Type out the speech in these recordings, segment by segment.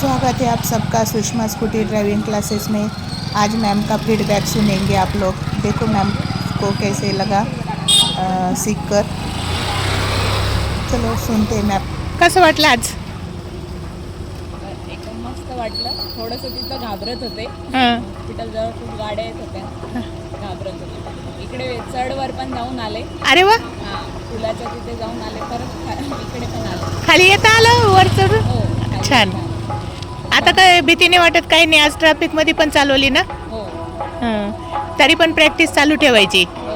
स्वागत है आप सबका सुषमा स्कूटी ड्राइविंग क्लासेस में। आज मैम का फीडबैक सुनेंगे आप लोग। देखो मैम को कैसे लगा सीख कर। चलो सुनते हैं मैम। कसं वाटलं आज? एकदम मस्त वाटलं. थोडंसं तिथं घाबरत होते. हां हॉस्पिटल जवळ खूप गाड्या येत होत्या, घाबरत होते. इकडे चढवर पण जाऊन आले. अरे वा, हां, पुलाच्या तिथे जाऊन आले, परत इकडे पण आले. खाली येता आलं वर चढून? हो, खाली छान. येत आले. आता काय भीती नाही वाटत? काही नाही. आज ट्रॅफिकमध्ये पण चालवली ना? हो हां, तरी पण प्रॅक्टिस चालू ठेवायची. हो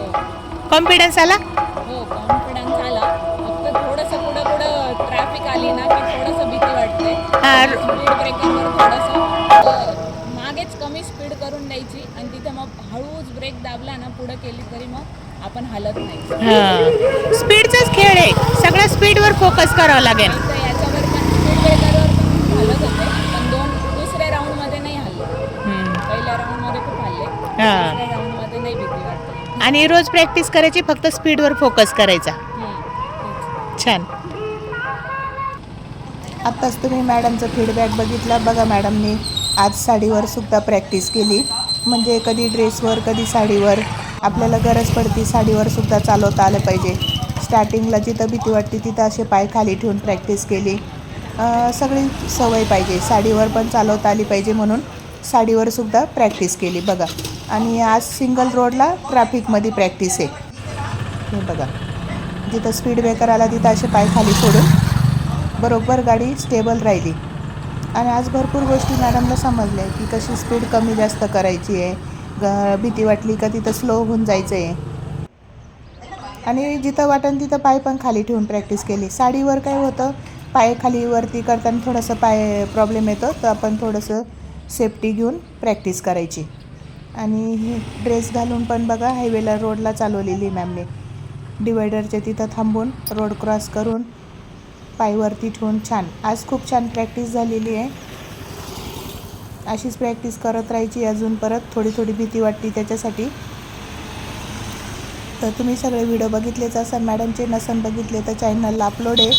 कॉन्फिडन्स आला? हो कॉन्फिडन्स आला. फक्त थोडंसं पुढं पुढं ट्रॅफिक आली ना की थोडंसं भीती वाटते. हां. स्पीड ब्रेकरवर थोडंसं मागेच कमी स्पीड करून द्यायची आणि तिथे मग हळूच ब्रेक दाबला ना, पुढं केली तरी मग आपण हलत नाही. हां, स्पीडचाच खेळ आहे. सगळ्या स्पीडवर फोकस करावा लागेल. तर याच्यावर पण स्पीड ब्रेकरवर पण हलत होते, पण दुसऱ्या राऊंडमध्ये नाही हल्ले. पहिल्या राऊंडमध्ये खूप हल्ले, हां. दुसऱ्या राऊंडमध्ये नाही भीती वाटते. आणि रोज प्रॅक्टिस करायची, फक्त स्पीडवर फोकस करायचा. तेच. छान. आत्ताच तुम्ही मॅडमचं फीडबॅक बघितला. बघा मॅडमनी आज साडीवर सुद्धा प्रॅक्टिस केली. म्हणजे कधी ड्रेसवर कधी साडीवर आपल्याला गरज पडते, साडीवर सुद्धा चालवता आलं पाहिजे. स्टार्टिंगला जिथं भीती वाटते तिथं असे पाय खाली ठेवून प्रॅक्टिस केली. सगळी सवय पाहिजे, साडीवर पण चालवता आली पाहिजे म्हणून साडीवर सुद्धा प्रॅक्टिस केली. बघा, आणि आज सिंगल रोडला ट्रॅफिकमध्ये प्रॅक्टिस आहे. हे बघा, जिथं स्पीड ब्रेकर आला तिथं असे पाय खाली सोडून बरोबर गाडी स्टेबल राहिली. आणि आज भरपूर गोष्टी मॅडमला समजल्या की कशी स्पीड कमी जास्त करायची आहे, भीती वाटली का तिथं स्लो होऊन जायचं आहे. आणि जिथं वाटेल तिथं पाय पण खाली ठेवून प्रॅक्टिस केली. साडीवर काय होतं, पाय खाली वरती करताना थोडंसं पाय प्रॉब्लेम येतो, तर आपण थोडंसं सेफ्टी घेऊन प्रॅक्टिस करायची. आणि ही ड्रेस घालून पण बघा हायवेला रोडला चालवलेली मॅमने. डिवायडरच्या तिथं थांबून रोड क्रॉस करून पायवरती ठेवून छान. आज खूप छान प्रॅक्टिस झालेली आहे. अशीच प्रॅक्टिस करत राहायची. अजून परत थोडी थोडी भीती वाटते त्याच्यासाठी. तर तुम्ही सगळे व्हिडिओ बघितलेच असाल मॅडमचे. नसन बघितले तर चॅनलला अपलोड आहे,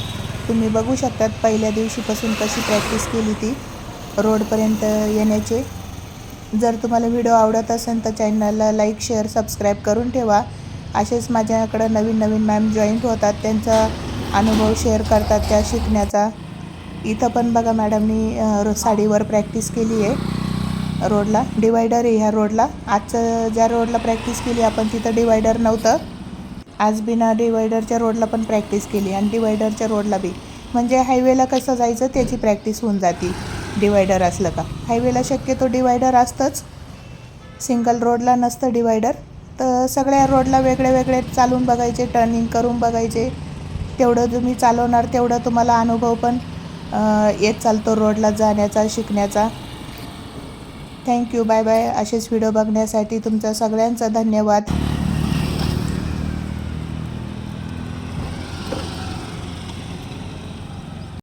तुम्ही बघू शकतात. पहिल्या दिवशीपासून कशी प्रॅक्टिस केली ती रोडपर्यंत येण्याचे. जर तुम्हाला व्हिडिओ आवडत असेल तर चॅनलला लाईक शेअर सबस्क्राईब करून ठेवा. असेच माझ्याकडं नवीन नवीन मॅम जॉईंट होतात, त्यांचा अनुभव शेअर करतात त्या शिकण्याचा. इथं पण बघा मॅडमनी साडीवर प्रॅक्टिस केली आहे. रोडला डिवायडर आहे ह्या रोडला. आजचं ज्या रोडला प्रॅक्टिस केली आपण तिथं डिवायडर नव्हतं. आज बिना डिवायडरच्या रोडला पण प्रॅक्टिस केली आणि डिवायडरच्या रोडला बी. म्हणजे हायवेला कसं जायचं त्याची प्रॅक्टिस होऊन जाते डिवायडर असलं का. हायवेला शक्यतो डिवायडर असतंच, सिंगल रोडला नसतं डिवायडर. तर सगळ्या रोडला वेगळे वेगळे चालून बघायचे, टर्निंग करून बघायचे. तेवढं तुम्ही चालवणार तेवढं तुम्हाला अनुभव पण येत चालतो रोडला जाण्याचा, शिकण्याचा. Thank you, bye bye. असेच व्हिडिओ बघण्यासाठी तुमचा सगळ्यांचा धन्यवाद.